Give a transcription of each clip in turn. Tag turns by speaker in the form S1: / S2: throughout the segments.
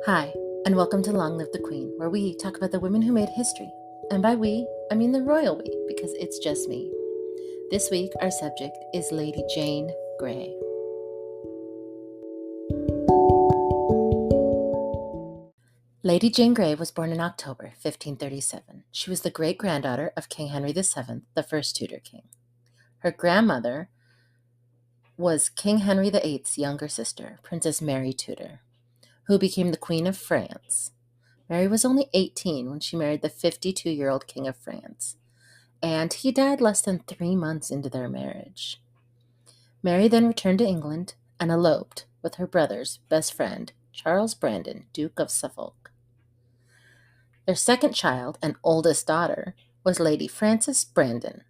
S1: Hi, and welcome to Long Live the Queen, where we talk about the women who made history. And by we, I mean the royal we, because it's just me. This week, our subject is Lady Jane Grey. Lady Jane Grey was born in October 1537. She was the great-granddaughter of King Henry VII, the first Tudor king. Her grandmother was King Henry VIII's younger sister, Princess Mary Tudor, who became the Queen of France. Mary was only 18 when she married the 52-year-old King of France, and he died less than 3 months into their marriage. Mary then returned to England and eloped with her brother's best friend, Charles Brandon, Duke of Suffolk. Their second child and oldest daughter was Lady Frances Brandon.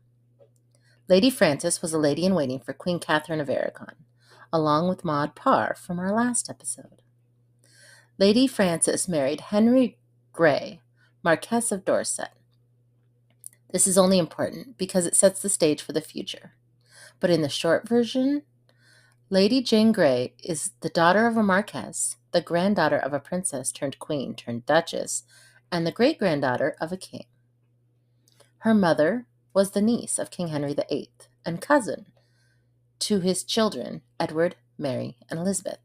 S1: Lady Frances was a lady-in-waiting for Queen Catherine of Aragon, along with Maud Parr from our last episode. Lady Frances married Henry Grey, Marquess of Dorset. This is only important because it sets the stage for the future. But in the short version, Lady Jane Grey is the daughter of a marquess, the granddaughter of a princess turned queen turned duchess, and the great-granddaughter of a king. Her mother was the niece of King Henry VIII and cousin to his children, Edward, Mary, and Elizabeth.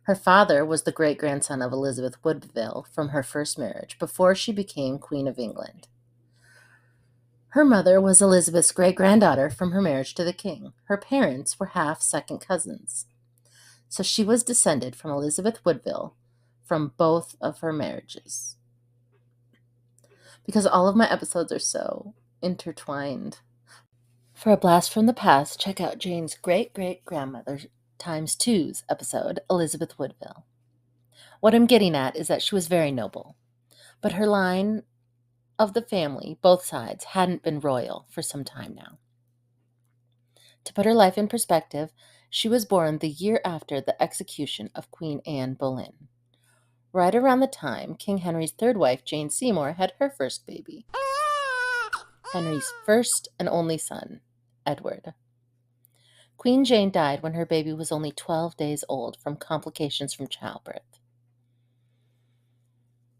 S1: Her father was the great-grandson of Elizabeth Woodville from her first marriage before she became Queen of England. Her mother was Elizabeth's great-granddaughter from her marriage to the king. Her parents were half second cousins. So she was descended from Elizabeth Woodville from both of her marriages. Because all of my episodes are so intertwined. For a blast from the past, check out Jane's great-great-grandmother times two's episode, Elizabeth Woodville. What I'm getting at is that she was very noble, but her line of the family, both sides, hadn't been royal for some time now. To put her life in perspective, she was born the year after the execution of Queen Anne Boleyn, right around the time King Henry's third wife, Jane Seymour, had her first baby, Henry's first and only son, Edward. Queen Jane died when her baby was only 12 days old from complications from childbirth.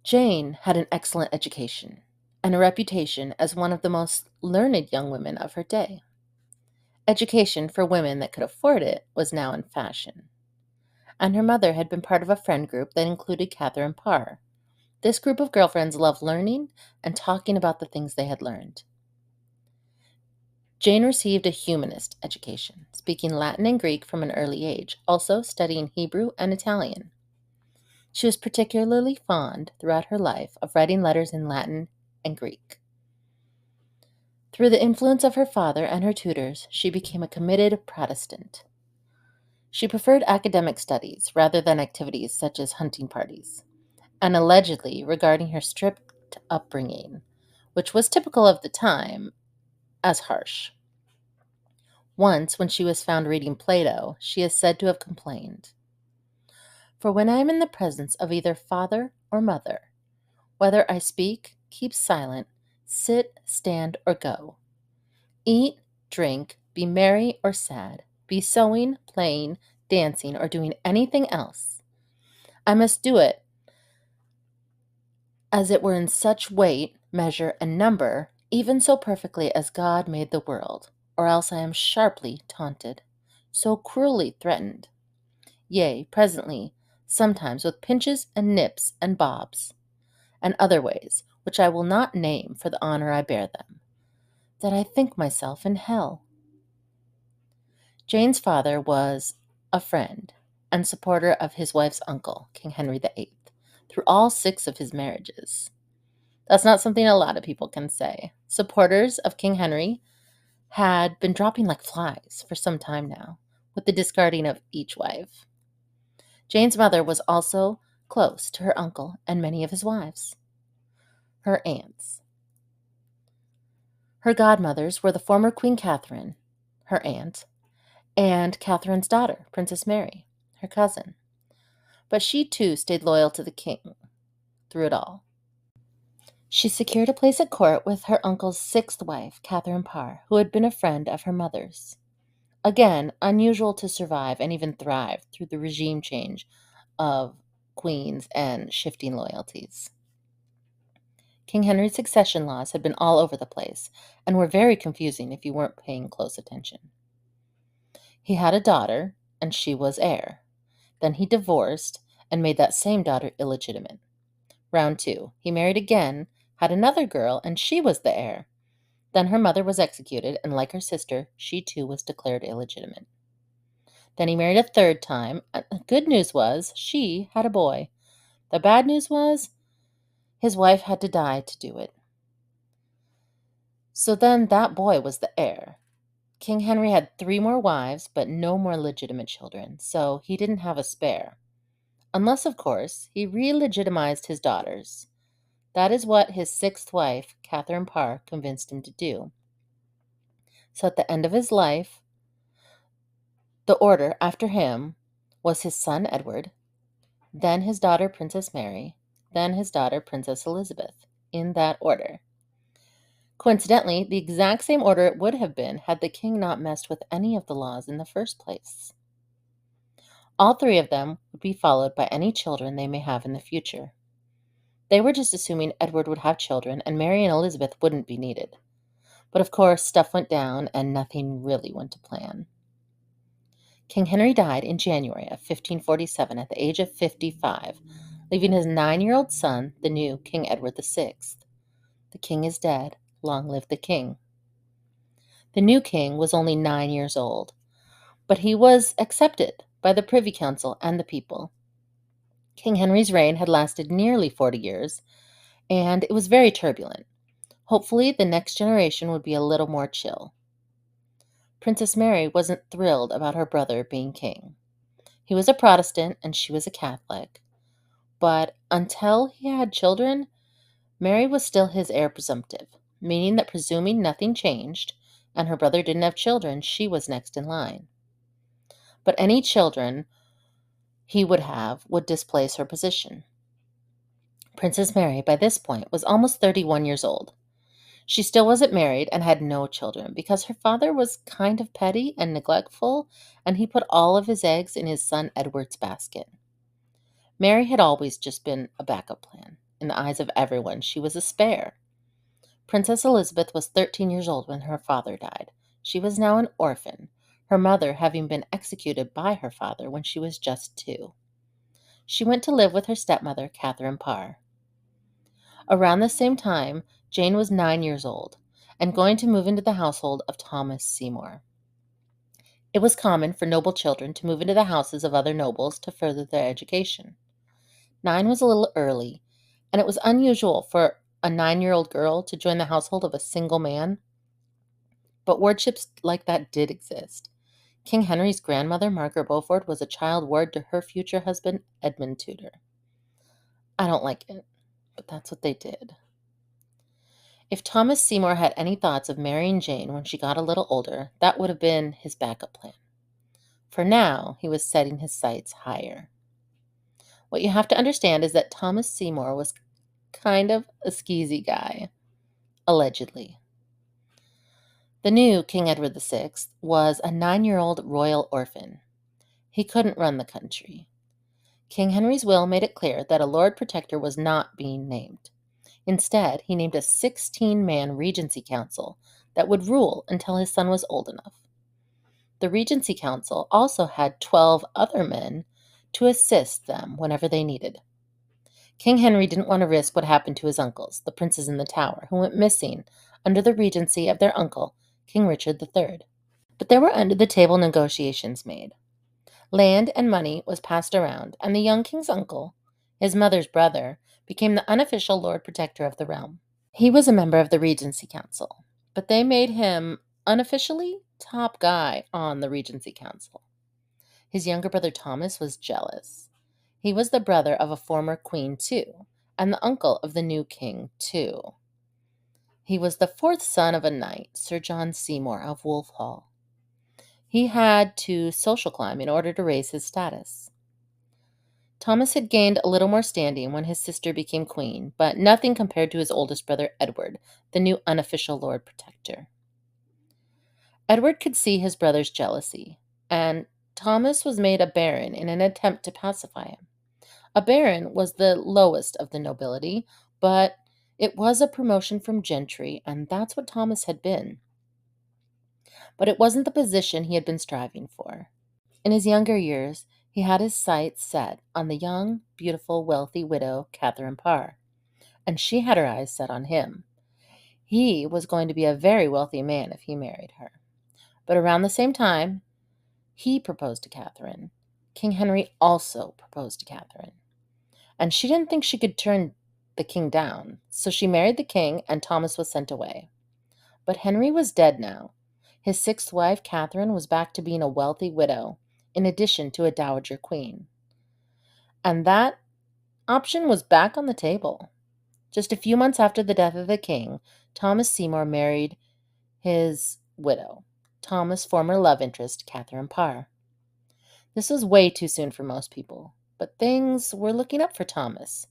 S1: Jane had an excellent education and a reputation as one of the most learned young women of her day. Education for women that could afford it was now in fashion, and her mother had been part of a friend group that included Catherine Parr. This group of girlfriends loved learning and talking about the things they had learned. Jane received a humanist education, speaking Latin and Greek from an early age, also studying Hebrew and Italian. She was particularly fond throughout her life of writing letters in Latin and Greek. Through the influence of her father and her tutors, she became a committed Protestant. She preferred academic studies rather than activities such as hunting parties, and allegedly regarding her strict upbringing, which was typical of the time, as harsh. Once, when she was found reading Plato, she is said to have complained, "For when I am in the presence of either father or mother, whether I speak, keep silent, sit, stand, or go, eat, drink, be merry or sad, be sewing, playing, dancing, or doing anything else, I must do it as it were in such weight, measure, and number, even so perfectly as God made the world, or else I am sharply taunted, so cruelly threatened, yea, presently, sometimes with pinches and nips and bobs, and other ways, which I will not name for the honor I bear them, that I think myself in hell." Jane's father was a friend and supporter of his wife's uncle, King Henry VIII, through all 6 of his marriages. That's not something a lot of people can say. Supporters of King Henry had been dropping like flies for some time now, with the discarding of each wife. Jane's mother was also close to her uncle and many of his wives, her aunts. Her godmothers were the former Queen Catherine, her aunt, and Catherine's daughter, Princess Mary, her cousin. But she too stayed loyal to the king through it all. She secured a place at court with her uncle's 6th wife, Catherine Parr, who had been a friend of her mother's. Again, unusual to survive and even thrive through the regime change of queens and shifting loyalties. King Henry's succession laws had been all over the place and were very confusing if you weren't paying close attention. He had a daughter, and she was heir. Then he divorced and made that same daughter illegitimate. Round 2. He married again, had another girl, and she was the heir. Then her mother was executed, and like her sister, she too was declared illegitimate. Then he married a third time. The good news was she had a boy. The bad news was his wife had to die to do it. So then that boy was the heir. King Henry had 3 more wives, but no more legitimate children, so he didn't have a spare. Unless, of course, he re-legitimized his daughters. That is what his 6th wife, Catherine Parr, convinced him to do. So at the end of his life, the order after him was his son Edward, then his daughter Princess Mary, then his daughter Princess Elizabeth, in that order. Coincidentally, the exact same order it would have been had the king not messed with any of the laws in the first place. All 3 of them would be followed by any children they may have in the future. They were just assuming Edward would have children and Mary and Elizabeth wouldn't be needed. But of course, stuff went down and nothing really went to plan. King Henry died in January of 1547 at the age of 55, leaving his 9-year-old son, the new King Edward VI. The king is dead. Long live the king. The new king was only 9 years old, but he was accepted by the Privy Council and the people. King Henry's reign had lasted nearly 40 years, and it was very turbulent. Hopefully, the next generation would be a little more chill. Princess Mary wasn't thrilled about her brother being king. He was a Protestant and she was a Catholic. But until he had children, Mary was still his heir presumptive, meaning that presuming nothing changed and her brother didn't have children, she was next in line. But any children he would have would displace her position. Princess Mary, by this point, was almost 31 years old. She still wasn't married and had no children because her father was kind of petty and neglectful, and he put all of his eggs in his son Edward's basket. Mary had always just been a backup plan. In the eyes of everyone, she was a spare. Princess Elizabeth was 13 years old when her father died. She was now an orphan, her mother having been executed by her father when she was just 2. She went to live with her stepmother, Catherine Parr. Around the same time, Jane was 9 years old and going to move into the household of Thomas Seymour. It was common for noble children to move into the houses of other nobles to further their education. 9 was a little early, and it was unusual for a 9-year-old girl to join the household of a single man. But wardships like that did exist. King Henry's grandmother, Margaret Beaufort, was a child ward to her future husband, Edmund Tudor. I don't like it, but that's what they did. If Thomas Seymour had any thoughts of marrying Jane when she got a little older, that would have been his backup plan. For now, he was setting his sights higher. What you have to understand is that Thomas Seymour was kind of a skeezy guy, allegedly. The new King Edward VI was a 9-year-old royal orphan. He couldn't run the country. King Henry's will made it clear that a Lord Protector was not being named. Instead, he named a 16-man Regency Council that would rule until his son was old enough. The Regency Council also had 12 other men to assist them whenever they needed. King Henry didn't want to risk what happened to his uncles, the princes in the Tower, who went missing under the regency of their uncle, King Richard III. But there were under-the-table negotiations made. Land and money was passed around, and the young king's uncle, his mother's brother, became the unofficial Lord Protector of the realm. He was a member of the Regency Council, but they made him unofficially top guy on the Regency Council. His younger brother Thomas was jealous. He was the brother of a former queen too, and the uncle of the new king too. He was the 4th son of a knight, Sir John Seymour of Wolf Hall. He had to social climb in order to raise his status. Thomas had gained a little more standing when his sister became queen, but nothing compared to his oldest brother Edward, the new unofficial Lord Protector. Edward could see his brother's jealousy, and Thomas was made a baron in an attempt to pacify him. A baron was the lowest of the nobility, but it was a promotion from gentry, and that's what Thomas had been. But it wasn't the position he had been striving for. In his younger years, he had his sights set on the young, beautiful, wealthy widow, Catherine Parr, and she had her eyes set on him. He was going to be a very wealthy man if he married her. But around the same time, he proposed to Catherine. King Henry also proposed to Catherine. And she didn't think she could turn the king down, so she married the king and Thomas was sent away. But Henry was dead now. His sixth wife, Catherine, was back to being a wealthy widow, in addition to a dowager queen. And that option was back on the table. Just a few months after the death of the king, Thomas Seymour married his widow, Thomas' former love interest, Catherine Parr. This was way too soon for most people, but things were looking up for Thomas.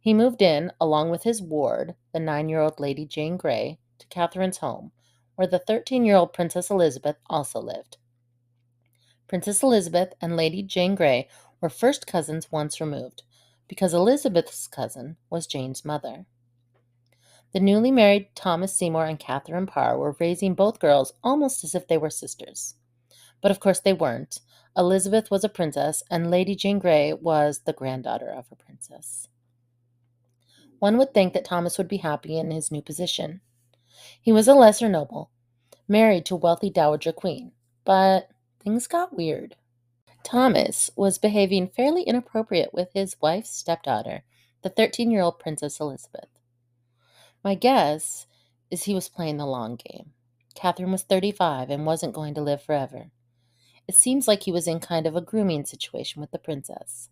S1: He moved in, along with his ward, the 9-year-old Lady Jane Grey, to Catherine's home, where the 13-year-old Princess Elizabeth also lived. Princess Elizabeth and Lady Jane Grey were first cousins once removed, because Elizabeth's cousin was Jane's mother. The newly married Thomas Seymour and Catherine Parr were raising both girls almost as if they were sisters. But of course they weren't. Elizabeth was a princess, and Lady Jane Grey was the granddaughter of a princess. One would think that Thomas would be happy in his new position. He was a lesser noble, married to a wealthy dowager queen, but things got weird. Thomas was behaving fairly inappropriate with his wife's stepdaughter, the 13-year-old Princess Elizabeth. My guess is he was playing the long game. Catherine was 35 and wasn't going to live forever. It seems like he was in kind of a grooming situation with the princess.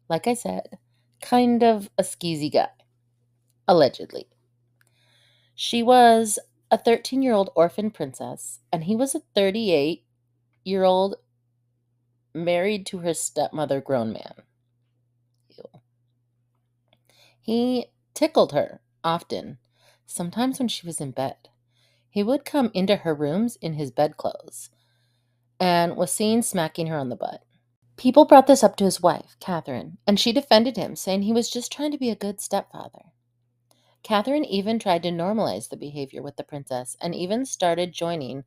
S1: Like I said, kind of a skeezy guy, allegedly. She was a 13-year-old orphan princess, and he was a 38-year-old married to her stepmother grown man. Ew. He tickled her often, sometimes when she was in bed. He would come into her rooms in his bedclothes and was seen smacking her on the butt. People brought this up to his wife, Catherine, and she defended him, saying he was just trying to be a good stepfather. Catherine even tried to normalize the behavior with the princess and even started joining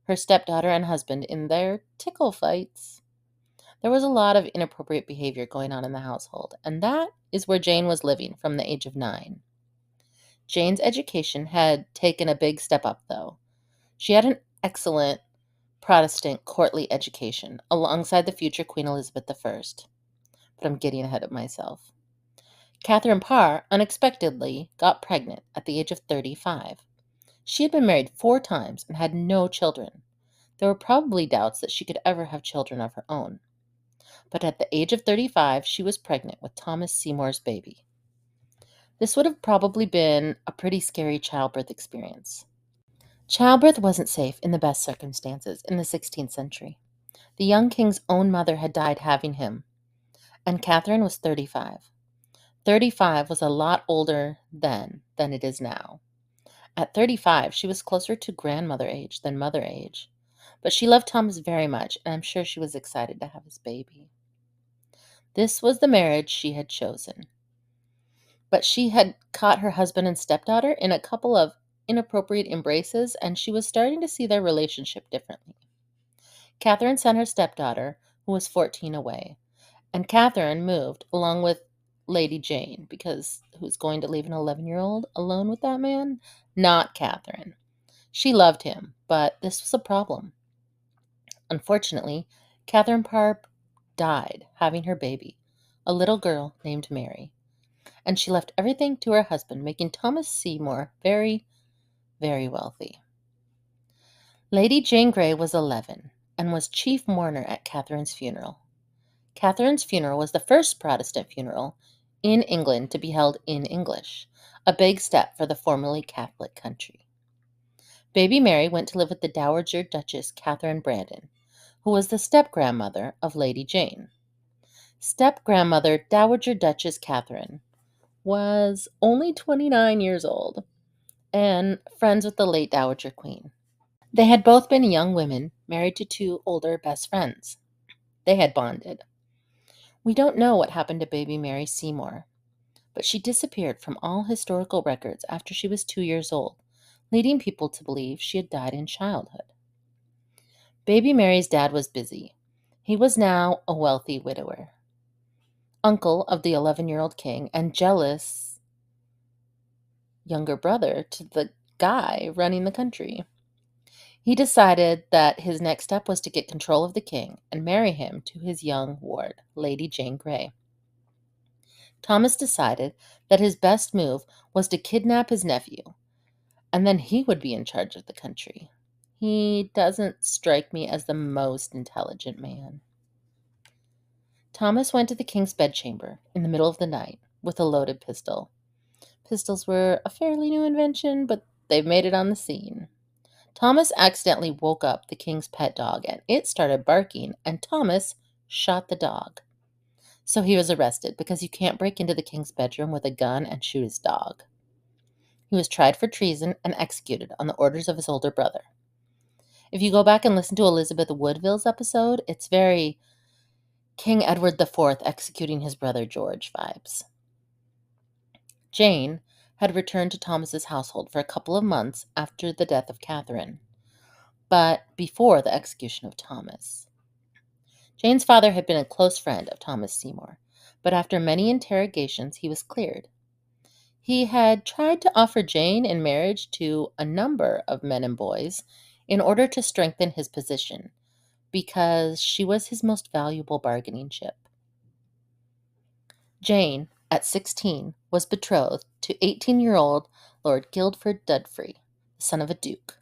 S1: her stepdaughter and husband in their tickle fights. There was a lot of inappropriate behavior going on in the household, and that is where Jane was living from the age of 9. Jane's education had taken a big step up, though. She had an excellent Protestant courtly education alongside the future Queen Elizabeth I. But I'm getting ahead of myself. Catherine Parr unexpectedly got pregnant at the age of 35. She had been married 4 times and had no children. There were probably doubts that she could ever have children of her own. But at the age of 35, she was pregnant with Thomas Seymour's baby. This would have probably been a pretty scary childbirth experience. Childbirth wasn't safe in the best circumstances in the 16th century. The young king's own mother had died having him, and Catherine was 35. 35 was a lot older then than it is now. At 35, she was closer to grandmother age than mother age, but she loved Thomas very much, and I'm sure she was excited to have his baby. This was the marriage she had chosen. But she had caught her husband and stepdaughter in a couple of inappropriate embraces, and she was starting to see their relationship differently. Catherine sent her stepdaughter, who was 14, away, and Catherine moved along with Lady Jane, because who's going to leave an 11-year-old alone with that man? Not Catherine. She loved him, but this was a problem. Unfortunately, Catherine Parr died having her baby, a little girl named Mary, and she left everything to her husband, making Thomas Seymour very, very wealthy. Lady Jane Grey was 11 and was chief mourner at Catherine's funeral. Catherine's funeral was the first Protestant funeral in England to be held in English, a big step for the formerly Catholic country. Baby Mary went to live with the Dowager Duchess Catherine Brandon, who was the step-grandmother of Lady Jane. Step-grandmother Dowager Duchess Catherine was only 29 years old and friends with the late Dowager Queen. They had both been young women married to 2 older best friends. They had bonded. We don't know what happened to baby Mary Seymour, but she disappeared from all historical records after she was 2 years old, leading people to believe she had died in childhood. Baby Mary's dad was busy. He was now a wealthy widower, uncle of the 11-year-old king, and jealous younger brother to the guy running the country. He decided that his next step was to get control of the king and marry him to his young ward, Lady Jane Grey. Thomas decided that his best move was to kidnap his nephew, and then he would be in charge of the country. He doesn't strike me as the most intelligent man. Thomas went to the king's bedchamber in the middle of the night with a loaded pistol. Pistols were a fairly new invention, but they've made it on the scene. Thomas accidentally woke up the king's pet dog, and it started barking, and Thomas shot the dog. So he was arrested because you can't break into the king's bedroom with a gun and shoot his dog. He was tried for treason and executed on the orders of his older brother. If you go back and listen to Elizabeth Woodville's episode, it's very King Edward IV executing his brother George vibes. Jane had returned to Thomas's household for a couple of months after the death of Catherine, but before the execution of Thomas. Jane's father had been a close friend of Thomas Seymour, but after many interrogations, he was cleared. He had tried to offer Jane in marriage to a number of men and boys in order to strengthen his position, because she was his most valuable bargaining chip. Jane, at 16, was betrothed to 18-year-old Lord Guildford Dudfrey, the son of a duke.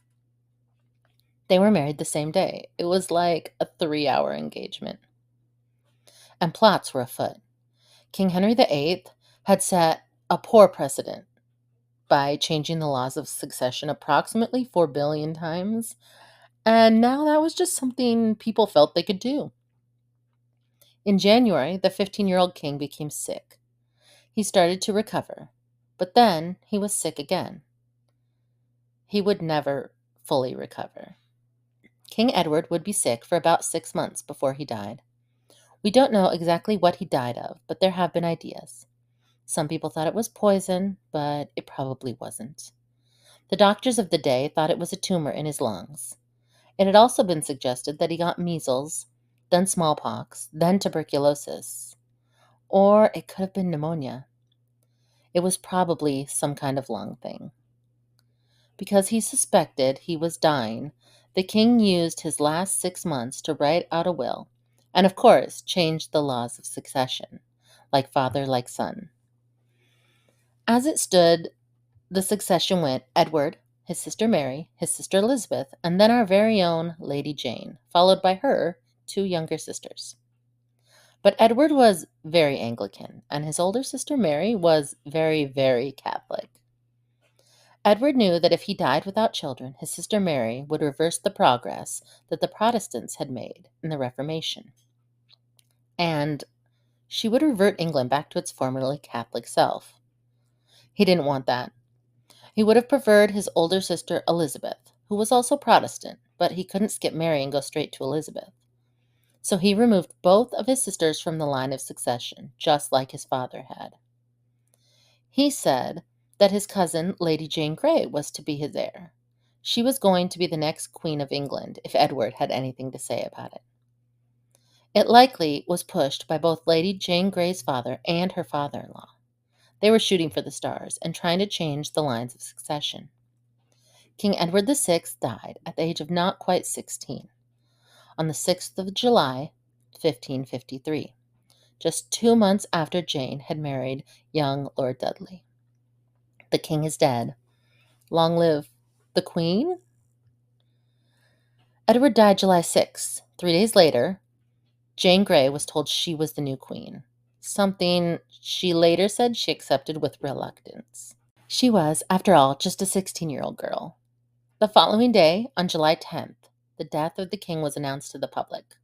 S1: They were married the same day. It was like a 3-hour engagement. And plots were afoot. King Henry VIII had set a poor precedent by changing the laws of succession approximately 4 billion times, and now that was just something people felt they could do. In January, the 15-year-old king became sick. He started to recover, but then he was sick again. He would never fully recover. King Edward would be sick for about 6 months before he died. We don't know exactly what he died of, but there have been ideas. Some people thought it was poison, but it probably wasn't. The doctors of the day thought it was a tumor in his lungs. It had also been suggested that he got measles, then smallpox, then tuberculosis. Or it could have been pneumonia. It was probably some kind of lung thing. Because he suspected he was dying, the king used his last 6 months to write out a will, and of course changed the laws of succession, like father, like son. As it stood, the succession went Edward, his sister Mary, his sister Elizabeth, and then our very own Lady Jane, followed by her 2 younger sisters. But Edward was very Anglican, and his older sister Mary was very, very Catholic. Edward knew that if he died without children, his sister Mary would reverse the progress that the Protestants had made in the Reformation. And she would revert England back to its formerly Catholic self. He didn't want that. He would have preferred his older sister Elizabeth, who was also Protestant, but he couldn't skip Mary and go straight to Elizabeth. So he removed both of his sisters from the line of succession, just like his father had. He said that his cousin, Lady Jane Grey, was to be his heir. She was going to be the next Queen of England, if Edward had anything to say about it. It likely was pushed by both Lady Jane Grey's father and her father-in-law. They were shooting for the stars and trying to change the lines of succession. King Edward VI died at the age of not quite 16, on the 6th of July, 1553, just 2 months after Jane had married young Lord Dudley. The king is dead. Long live the Queen? Edward died July 6. 3 days later, Jane Grey was told she was the new queen, something she later said she accepted with reluctance. She was, after all, just a 16-year-old girl. The following day, on July 10th, the death of the king was announced to the public,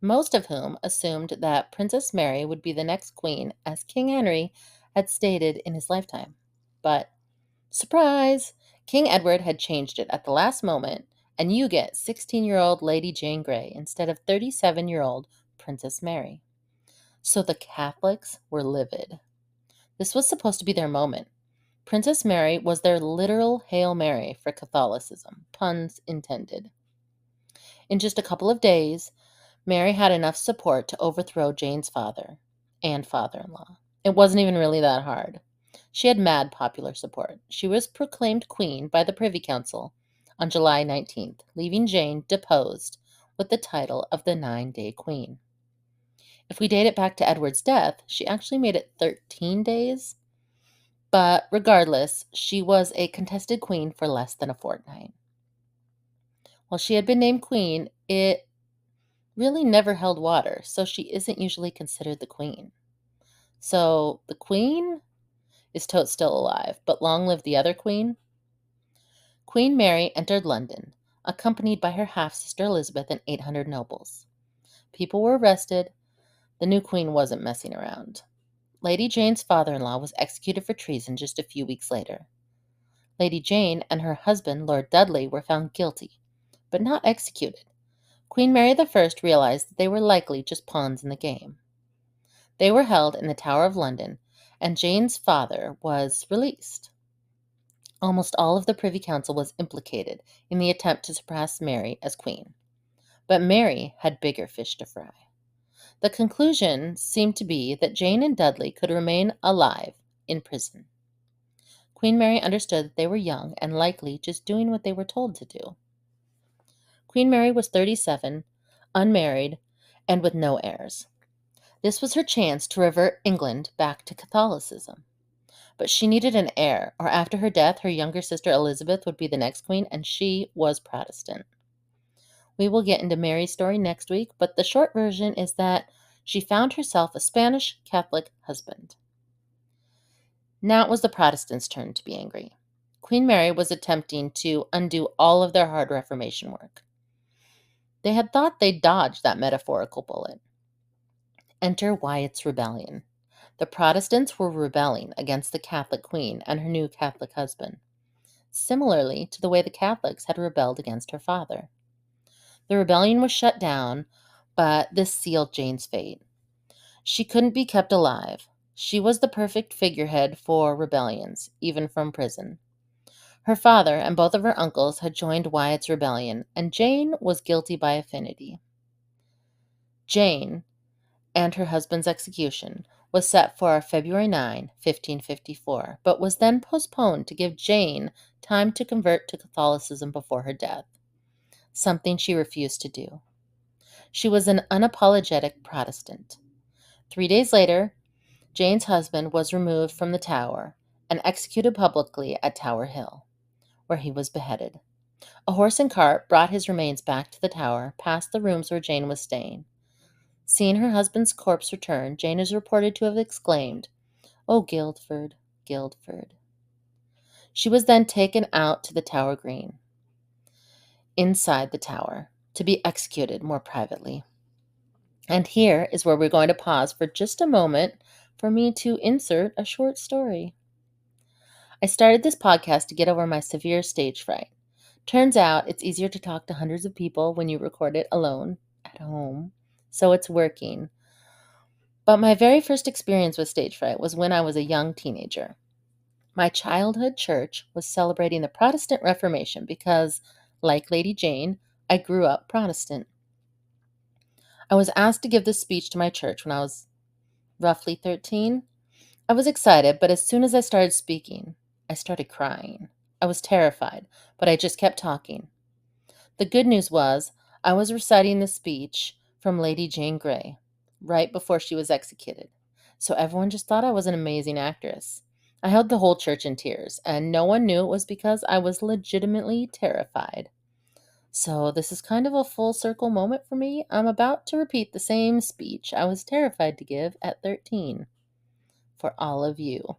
S1: most of whom assumed that Princess Mary would be the next queen, as King Henry had stated in his lifetime. But surprise! King Edward had changed it at the last moment, and you get 16-year-old Lady Jane Grey instead of 37-year-old Princess Mary. So the Catholics were livid. This was supposed to be their moment. Princess Mary was their literal Hail Mary for Catholicism, puns intended. In just a couple of days, Mary had enough support to overthrow Jane's father and father-in-law. It wasn't even really that hard. She had mad popular support. She was proclaimed queen by the Privy Council on July 19th, leaving Jane deposed with the title of the 9-day queen. If we date it back to Edward's death, she actually made it 13 days. But regardless, she was a contested queen for less than a fortnight. While she had been named queen, it really never held water, so she isn't usually considered the queen. So the queen is totes still alive, but long live the other queen. Queen Mary entered London, accompanied by her half-sister Elizabeth and 800 nobles. People were arrested. The new queen wasn't messing around. Lady Jane's father-in-law was executed for treason just a few weeks later. Lady Jane and her husband, Lord Dudley, were found guilty, but not executed. Queen Mary I realized that they were likely just pawns in the game. They were held in the Tower of London, and Jane's father was released. Almost all of the Privy Council was implicated in the attempt to suppress Mary as queen. But Mary had bigger fish to fry. The conclusion seemed to be that Jane and Dudley could remain alive in prison. Queen Mary understood that they were young and likely just doing what they were told to do. Queen Mary was 37, unmarried, and with no heirs. This was her chance to revert England back to Catholicism. But she needed an heir, or after her death, her younger sister Elizabeth would be the next queen, and she was Protestant. We will get into Mary's story next week, but the short version is that she found herself a Spanish Catholic husband. Now it was the Protestants' turn to be angry. Queen Mary was attempting to undo all of their hard Reformation work. They had thought they'd dodged that metaphorical bullet. Enter Wyatt's Rebellion. The Protestants were rebelling against the Catholic queen and her new Catholic husband, similarly to the way the Catholics had rebelled against her father. The rebellion was shut down, but this sealed Jane's fate. She couldn't be kept alive. She was the perfect figurehead for rebellions, even from prison. Her father and both of her uncles had joined Wyatt's Rebellion, and Jane was guilty by affinity. Jane, and her husband's execution, was set for February 9, 1554, but was then postponed to give Jane time to convert to Catholicism before her death, something she refused to do. She was an unapologetic Protestant. 3 days later, Jane's husband was removed from the tower and executed publicly at Tower Hill, where he was beheaded. A horse and cart brought his remains back to the tower, past the rooms where Jane was staying. Seeing her husband's corpse return, Jane is reported to have exclaimed, "Oh, Guildford, Guildford." She was then taken out to the Tower Green, inside the tower, to be executed more privately. And here is where we're going to pause for just a moment for me to insert a short story. I started this podcast to get over my severe stage fright. Turns out it's easier to talk to hundreds of people when you record it alone at home, so it's working. But my very first experience with stage fright was when I was a young teenager. My childhood church was celebrating the Protestant Reformation because, like Lady Jane, I grew up Protestant. I was asked to give this speech to my church when I was roughly 13. I was excited, but as soon as I started speaking, I started crying. I was terrified, but I just kept talking. The good news was I was reciting the speech from Lady Jane Grey right before she was executed, so everyone just thought I was an amazing actress. I held the whole church in tears, and no one knew it was because I was legitimately terrified. So this is kind of a full circle moment for me. I'm about to repeat the same speech I was terrified to give at 13 for all of you.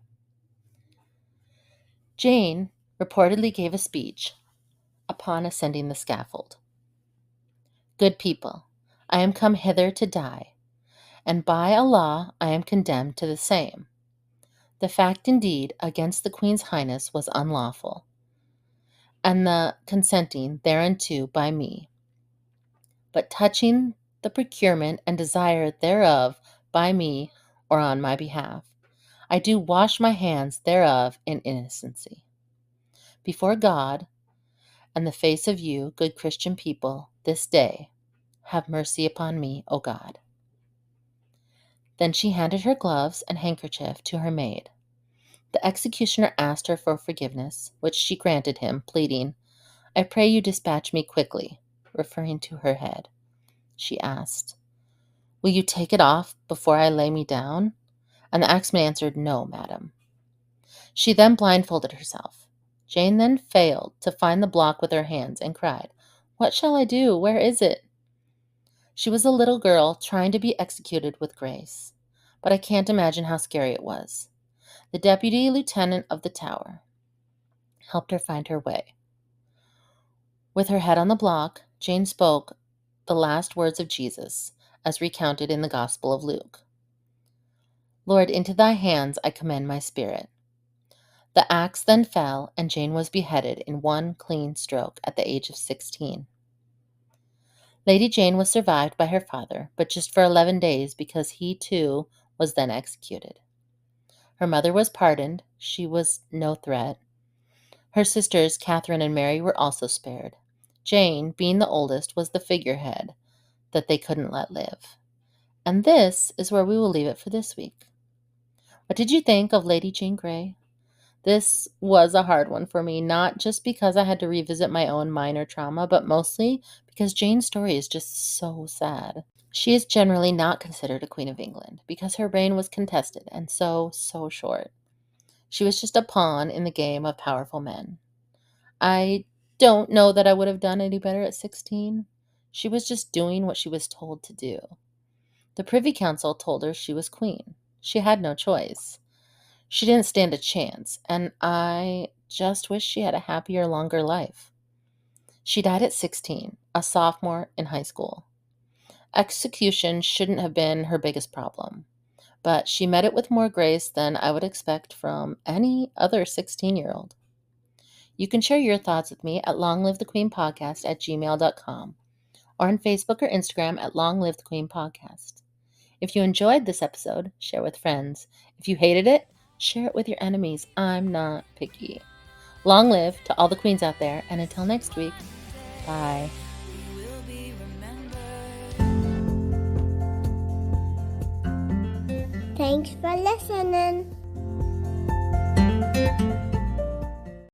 S1: Jane reportedly gave a speech upon ascending the scaffold. "Good people, I am come hither to die, and by a law I am condemned to the same. The fact indeed against the Queen's Highness was unlawful, and the consenting thereunto by me. But touching the procurement and desire thereof by me or on my behalf. I do wash my hands thereof in innocency. Before God and the face of you, good Christian people, this day, have mercy upon me, O God. Then she handed her gloves and handkerchief to her maid. The executioner asked her for forgiveness, which she granted him, pleading, I pray you dispatch me quickly, referring to her head. She asked, Will you take it off before I lay me down? And the axeman answered, No, madam. She then blindfolded herself. Jane then failed to find the block with her hands and cried, What shall I do? Where is it? She was a little girl trying to be executed with grace, but I can't imagine how scary it was. The deputy lieutenant of the tower helped her find her way. With her head on the block, Jane spoke the last words of Jesus, as recounted in the Gospel of Luke. Lord, into thy hands I commend my spirit. The axe then fell, and Jane was beheaded in one clean stroke at the age of 16. Lady Jane was survived by her father, but just for 11 days because he too was then executed. Her mother was pardoned. She was no threat. Her sisters, Catherine and Mary, were also spared. Jane, being the oldest, was the figurehead that they couldn't let live. And this is where we will leave it for this week. What did you think of Lady Jane Grey? This was a hard one for me, not just because I had to revisit my own minor trauma, but mostly because Jane's story is just so sad. She is generally not considered a Queen of England because her reign was contested and so short. She was just a pawn in the game of powerful men. I don't know that I would have done any better at 16. She was just doing what she was told to do. The Privy Council told her she was queen. She had no choice. She didn't stand a chance, and I just wish she had a happier, longer life. She died at 16, a sophomore in high school. Execution shouldn't have been her biggest problem, but she met it with more grace than I would expect from any other 16-year-old. You can share your thoughts with me at longlivethequeenpodcast@gmail.com or on Facebook or Instagram at longlivethequeenpodcast. If you enjoyed this episode, share with friends. If you hated it, share it with your enemies. I'm not picky. Long live to all the queens out there, and until next week, bye.
S2: Thanks for listening.